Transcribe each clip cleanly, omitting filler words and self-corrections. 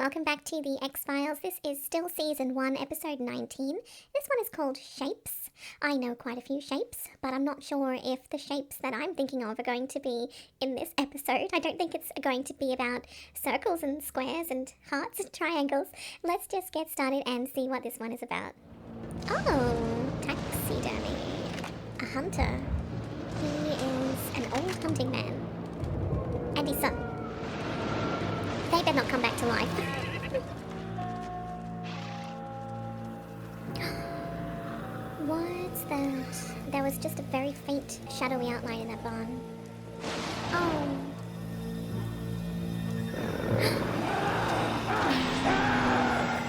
welcome back to the X-Files. This is still Season 1, Episode 19. This one is called Shapes. I know quite a few shapes, but I'm not sure if the shapes that I'm thinking of are going to be in this episode. I don't think it's going to be about circles and squares and hearts and triangles. Let's just get started and see what this one is about. Oh, taxidermy. A hunter. He is an old hunting man. And his son. They better not come back to life. What's that? There was just a very faint, shadowy outline in that barn. Oh.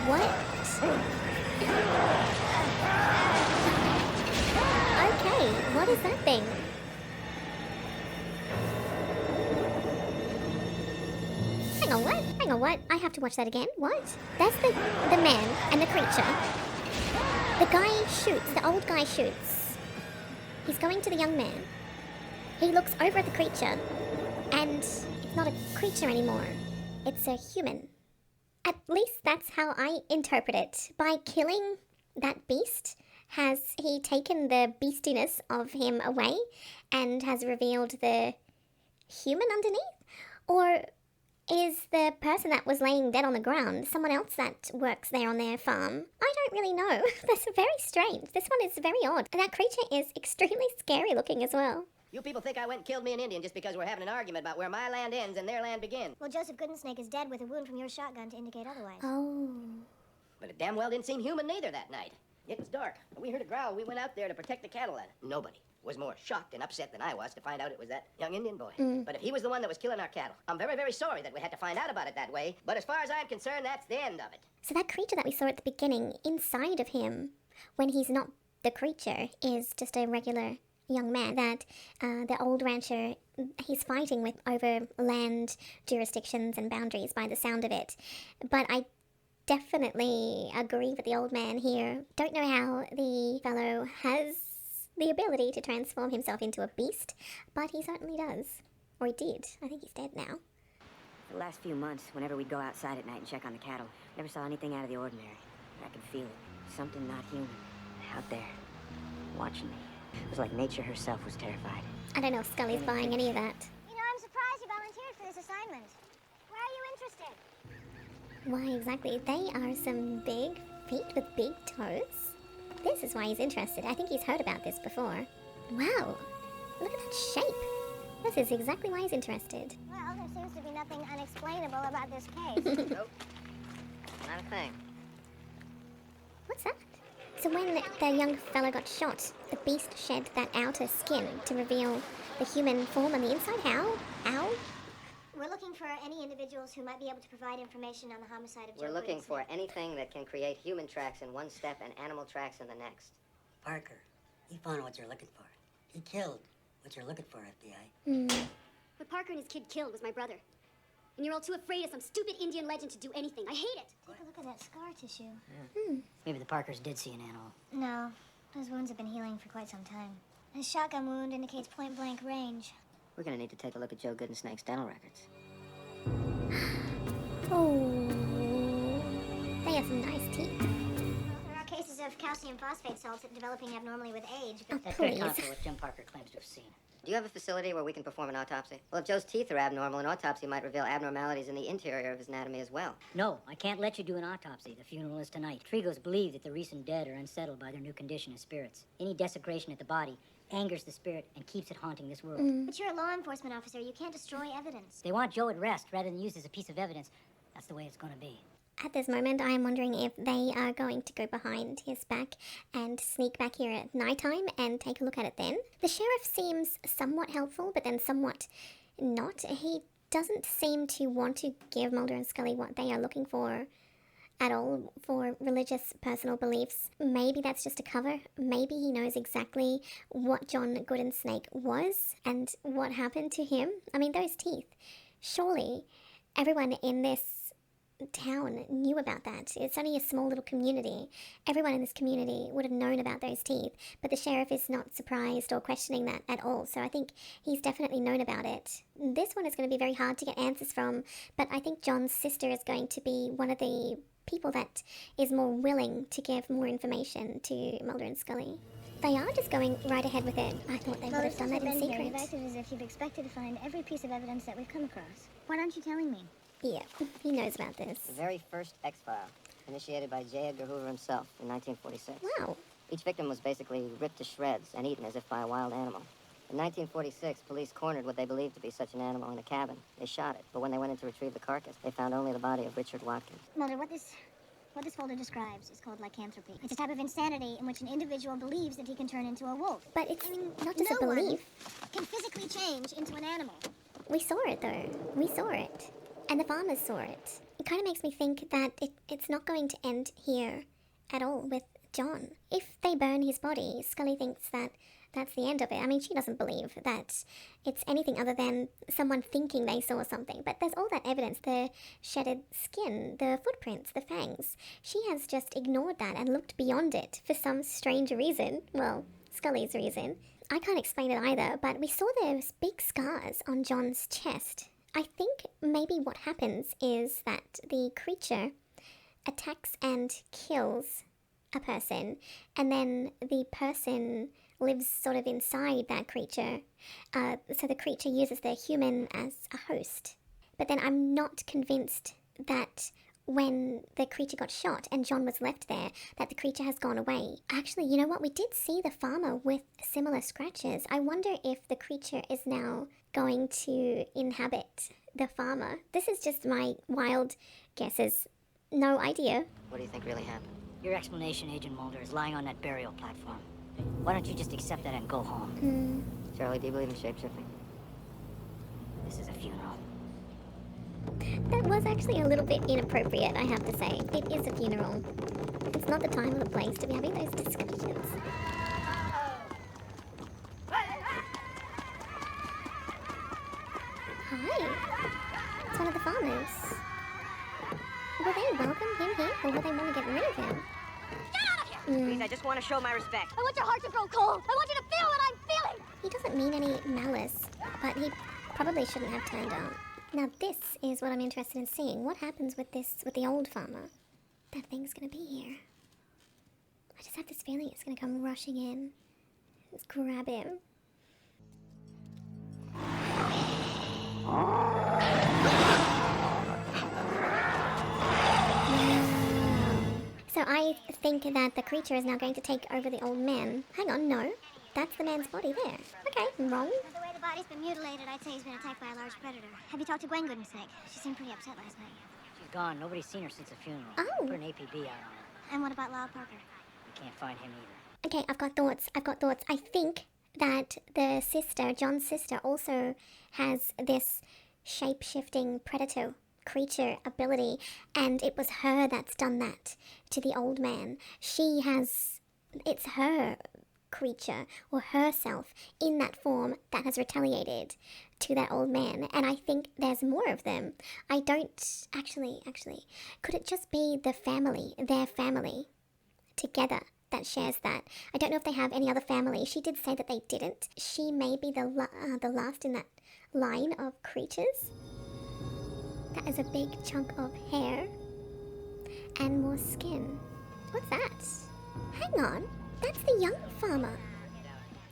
What? Okay, what is that thing? Hang on, what? I have to watch that again. What? That's the man and the creature. The guy shoots. The old guy shoots. He's going to the young man. He looks over at the creature. And it's not a creature anymore. It's a human. At least that's how I interpret it. By killing that beast, has he taken the beastiness of him away and has revealed the human underneath? Or is the person that was laying dead on the ground someone else that works there on their farm? I don't really know. That's very strange. This one is very odd. And that creature is extremely scary looking as well. You people think I went and killed me an Indian just because we're having an argument about where my land ends and their land begins. Well, Joseph Goodensnake is dead with a wound from your shotgun to indicate otherwise. Oh. But it damn well didn't seem human neither that night. It was dark. We heard a growl. We went out there to protect the cattle, and nobody was more shocked and upset than I was to find out it was that young Indian boy. But if he was the one that was killing our cattle, I'm very, very sorry that we had to find out about it that way. But as far as I'm concerned, that's the end of it. So that creature that we saw at the beginning, inside of him, when he's not the creature, is just a regular young man that the old rancher, he's fighting with over land jurisdictions and boundaries by the sound of it. But I definitely agree with the old man here. Don't know how the fellow has the ability to transform himself into a beast, but he certainly does. Or he did. I think he's dead now. For the last few months, whenever we'd go outside at night and check on the cattle, never saw anything out of the ordinary. I could feel it. Something not human. Out there. Watching me. It was like nature herself was terrified. I don't know if Scully's buying any of that. You know, I'm surprised you volunteered for this assignment. Why are you interested? Why exactly? They are some big feet with big toes. This is why he's interested. I think he's heard about this before. Wow, look at that shape. This is exactly why he's interested. Well, there seems to be nothing unexplainable about this case. Nope. Not a thing. What's that? So when the young fellow got shot, the beast shed that outer skin to reveal the human form on the inside. How? Ow? We're looking for any individuals who might be able to provide information on the homicide of Joe We're looking Goodensake. for anything that can create human tracks in one step and animal tracks in the next. Parker, he found what you're looking for. He killed what you're looking for, FBI. What Parker and his kid killed was my brother. And you're all too afraid of some stupid Indian legend to do anything. I hate it. Take a look at that scar tissue. Maybe the Parkers did see an animal. No, those wounds have been healing for quite some time. His shotgun wound indicates point-blank range. We're gonna need to take a look at Joe Goodensnake's dental records. Oh, they have some nice teeth. There are cases of calcium phosphate salts developing abnormally with age, but That's very Please. contrary to what Jim Parker claims to have seen. Do you have a facility where we can perform an autopsy? Well, if Joe's teeth are abnormal, an autopsy might reveal abnormalities in the interior of his anatomy as well. No, I can't let you do an autopsy. The funeral is tonight. Trigos believe that the recent dead are unsettled by their new condition as spirits. Any desecration at the body angers the spirit and keeps it haunting this world. but you're a law enforcement officer. You can't destroy evidence. They want Joe at rest rather than used as a piece of evidence. That's the way it's gonna be. At this moment, I am wondering if they are going to go behind his back and sneak back here at nighttime and take a look at it then. The sheriff seems somewhat helpful, but then somewhat not. He doesn't seem to want to give Mulder and Scully what they are looking for at all for religious personal beliefs. Maybe that's just a cover. Maybe he knows exactly what John Goodensnake was and what happened to him. I mean, those teeth. Surely everyone in this town knew about that. It's only a small little community. Everyone in this community would have known about those teeth, but the sheriff is not surprised or questioning that at all. So I think he's definitely known about it. This one is going to be very hard to get answers from, but I think John's sister is going to be one of the people that is more willing to give more information to Mulder and Scully. They are just going right ahead with it. I thought they would have done that in Here, secret. you've acted as if you've expected to find every piece of evidence that we've come across. Why aren't you telling me? Yeah, he knows about this. The very first X-File, initiated by J. Edgar Hoover himself in 1946. Wow. Each victim was basically ripped to shreds and eaten as if by a wild animal. In 1946, police cornered what they believed to be such an animal in a cabin. They shot it, but when they went in to retrieve the carcass, they found only the body of Richard Watkins. Mulder, what this folder describes is called lycanthropy. It's a type of insanity in which an individual believes that he can turn into a wolf. But it's not just no a belief. one can physically change into an animal. We saw it, though. We saw it. And the farmers saw it. It kind of makes me think that it's not going to end here at all with John. If they burn his body, Scully thinks that that's the end of it. I mean, she doesn't believe that it's anything other than someone thinking they saw something. But there's all that evidence, the shedded skin, the footprints, the fangs. She has just ignored that and looked beyond it for some strange reason. Well, Scully's reason. I can't explain it either, but we saw those big scars on John's chest. I think maybe what happens is that the creature attacks and kills a person, and then the person lives sort of inside that creature. So the creature uses the human as a host. But then I'm not convinced that when the creature got shot and John was left there, that the creature has gone away. Actually, you know what? We did see the farmer with similar scratches. I wonder if the creature is now going to inhabit the farmer. This is just my wild guesses. No idea. What do you think really happened? Your explanation, Agent Mulder, is lying on that burial platform. Why don't you just accept that and go home? Charlie, do you believe in shapeshifting? This is a funeral. That was actually a little bit inappropriate, I have to say. It is a funeral. It's not the time or the place to be having those discussions. Hi. It's one of the farmers. Will they welcome him here, or will they want to get rid of him? Please, I just want to show my respect. I want your heart to grow cold. I want you to feel what I'm feeling. He doesn't mean any malice, but he probably shouldn't have turned up. Now this is what I'm interested in seeing. What happens with the old farmer? That thing's gonna be here. I just have this feeling it's gonna come rushing in. Just grab him. So I think that the creature is now going to take over the old man. Hang on, no. That's the man's body there. Okay, wrong. The way the body's been mutilated, I'd say he's been attacked by a large predator. Have you talked to Gwen Goodensnick? She seemed pretty upset last night. She's gone. Nobody's seen her since the funeral. Oh. Put an APB out on her. And what about Lyle Parker? We can't find him either. Okay, I've got thoughts. I think that the sister, John's sister, also has this shape-shifting predator creature ability, and it was her that's done that to the old man. It's her creature or herself in that form that has retaliated to that old man, and I think there's more of them. I don't actually, could it just be their family together that shares that? I don't know if they have any other family. She did say that they didn't. She may be the last in that line of creatures. That is a big chunk of hair and more skin. What's that? Hang on, that's the young farmer.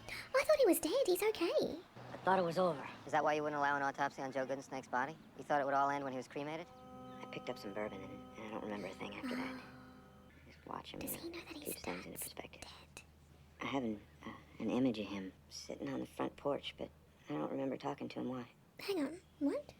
Oh, I thought he was dead. He's okay. I thought it was over. Is that why you wouldn't allow an autopsy on Joe Goodensnake's body? You thought it would all end when he was cremated? I picked up some bourbon and I don't remember a thing after that. Just watch him. Does he know that he's keeps things into dead? perspective. I have an image of him sitting on the front porch, but I don't remember talking to him. Why? Hang on, what?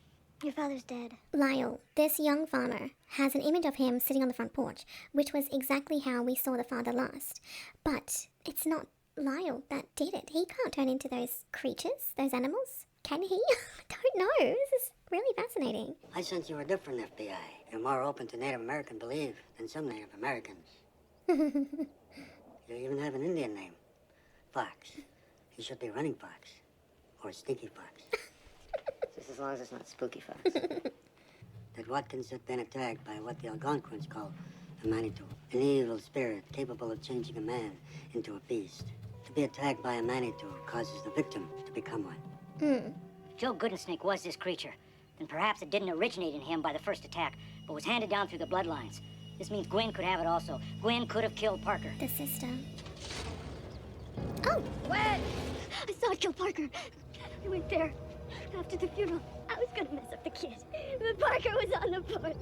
Your father's dead. Lyle, this young farmer, has an image of him sitting on the front porch, which was exactly how we saw the father last. But it's not Lyle that did it. He can't turn into those creatures, those animals. Can he? I don't know. This is really fascinating. I sense you're a different FBI. You're more open to Native American belief than some Native Americans. You even have an Indian name. Fox. He should be Running Fox. Or Stinky Fox. Just as long as it's not Spooky Fox. that Watkins had been attacked by what the Algonquins call a Manitou, an evil spirit capable of changing a man into a beast. To be attacked by a Manitou causes the victim to become one. If Joe Goodensnake was this creature, then perhaps it didn't originate in him by the first attack, but was handed down through the bloodlines. This means Gwen could have it also. Gwen could have killed Parker. The sister. Oh! Gwen! I saw it kill Parker. I went there. After the funeral, I was gonna mess up the kid. But Parker was on the porch.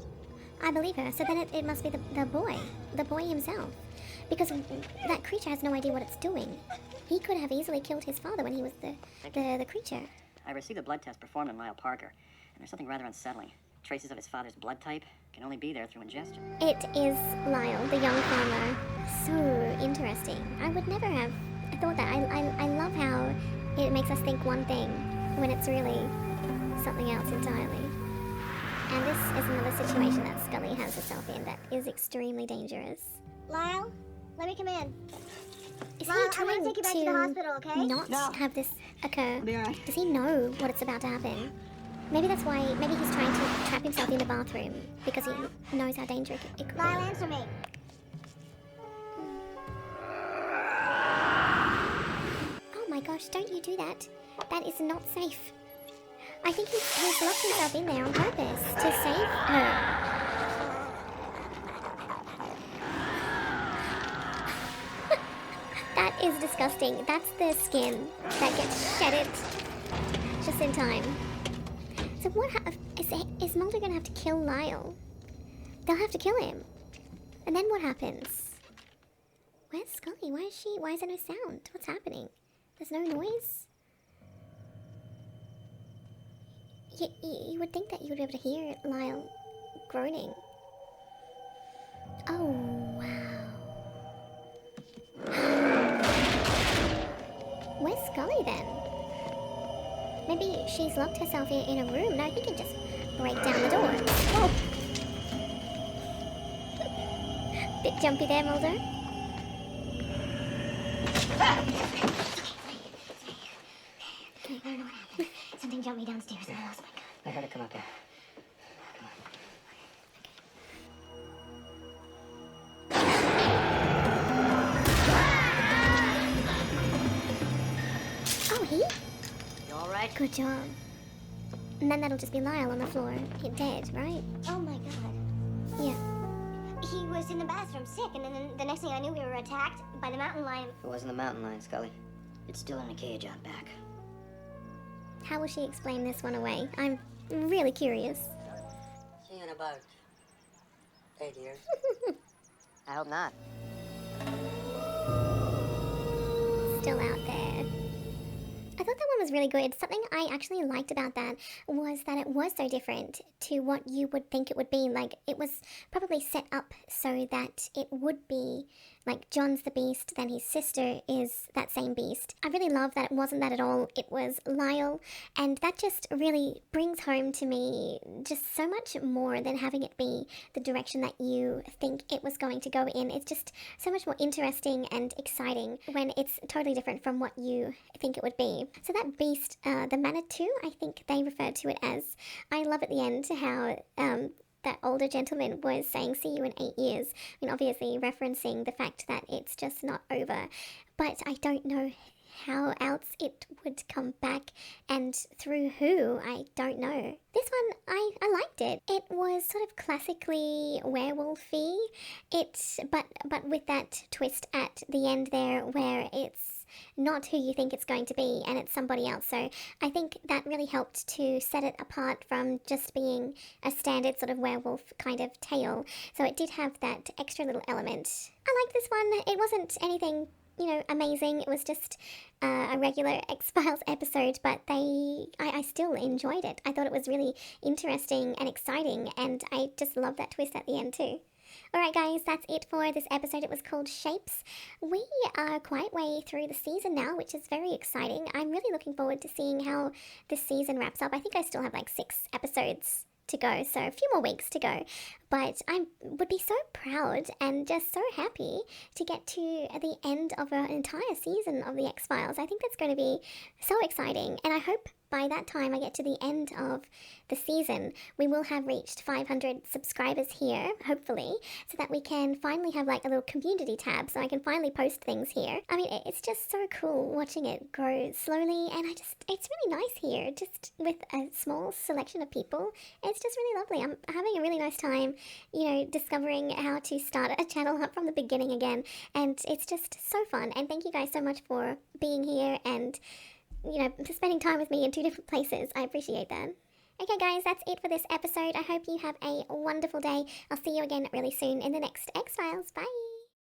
I believe her. So then it must be the boy himself. Because that creature has no idea what it's doing. He could have easily killed his father when he was the creature. I received a blood test performed on Lyle Parker, and there's something rather unsettling. Traces of his father's blood type can only be there through ingestion. It is Lyle, the young farmer. So interesting. I would never have thought that. I love how it makes us think one thing when it's really something else entirely. And this is another situation that Scully has herself in that is extremely dangerous. Lyle, let me come in. Is Lyle, he I'm trying gonna take you back to the hospital, okay? not have this occur? Be all right. Does he know what it's about to happen? Maybe that's why, maybe he's trying to trap himself in the bathroom because he knows how dangerous it could be. Lyle, answer me. Oh my gosh, don't you do that. That is not safe. I think he's locked himself in there on purpose to save her. That is disgusting. That's the skin that gets shedded just in time. So what is Mulder gonna have to kill Lyle? They'll have to kill him. And then what happens? Where's Scully? Why is there no sound? What's happening? There's no noise? You would think that you would be able to hear Lyle groaning. Oh, wow. Where's Scully then? Maybe she's locked herself in a room. No, he can just break down the door. Whoa! Bit jumpy there, Mulder. Okay, something jumped me downstairs and I lost my gun. I heard it come up here. Oh, he? You all right? Good job. And then that'll just be Lyle on the floor. He dead, right? Oh my god. Yeah. He was in the bathroom sick, and then the next thing I knew, we were attacked by the mountain lion. It wasn't the mountain lion, Scully. It's still in a cage out back. How will she explain this one away? I'm really curious. See you in about 8 years. I hope not. Still out there. I thought that one was really good. Something I actually liked about that was that it was so different to what you would think it would be. Like, it was probably set up so that it would be like John's the beast, then his sister is that same beast. I really love that it wasn't that at all. It was Lyle, and that just really brings home to me just so much more than having it be the direction that you think it was going to go in. It's just so much more interesting and exciting when it's totally different from what you think it would be. So that beast, the Manitou, I think they referred to it as. I love at the end how that older gentleman was saying, see you in 8 years. I mean, obviously referencing the fact that it's just not over. But I don't know how else it would come back and through who, I don't know. This one, I liked it. It was sort of classically werewolfy, but with that twist at the end there where it's not who you think it's going to be and it's somebody else. So I think that really helped to set it apart from just being a standard sort of werewolf kind of tale. So it did have that extra little element. I like this one. It wasn't anything, amazing. It was just a regular X-Files episode, but I still enjoyed it. I thought it was really interesting and exciting, and I just love that twist at the end too. Alright guys, that's it for this episode. It was called Shapes. We are quite way through the season now, which is very exciting. I'm really looking forward to seeing how this season wraps up. I think I still have like 6 episodes to go, so a few more weeks to go. But I would be so proud and just so happy to get to the end of an entire season of the X-Files. I think that's going to be so exciting, and I hope by that time I get to the end of the season, we will have reached 500 subscribers here, hopefully, so that we can finally have like a little community tab so I can finally post things here. I mean, it's just so cool watching it grow slowly, and it's really nice here, just with a small selection of people. It's just really lovely. I'm having a really nice time, you know, discovering how to start a channel up from the beginning again, and it's just so fun. And thank you guys so much for being here and, you know, spending time with me in 2 different places. I appreciate that. Okay guys, that's it for this episode. I hope you have a wonderful day. I'll see you again really soon in the next X-Files. Bye!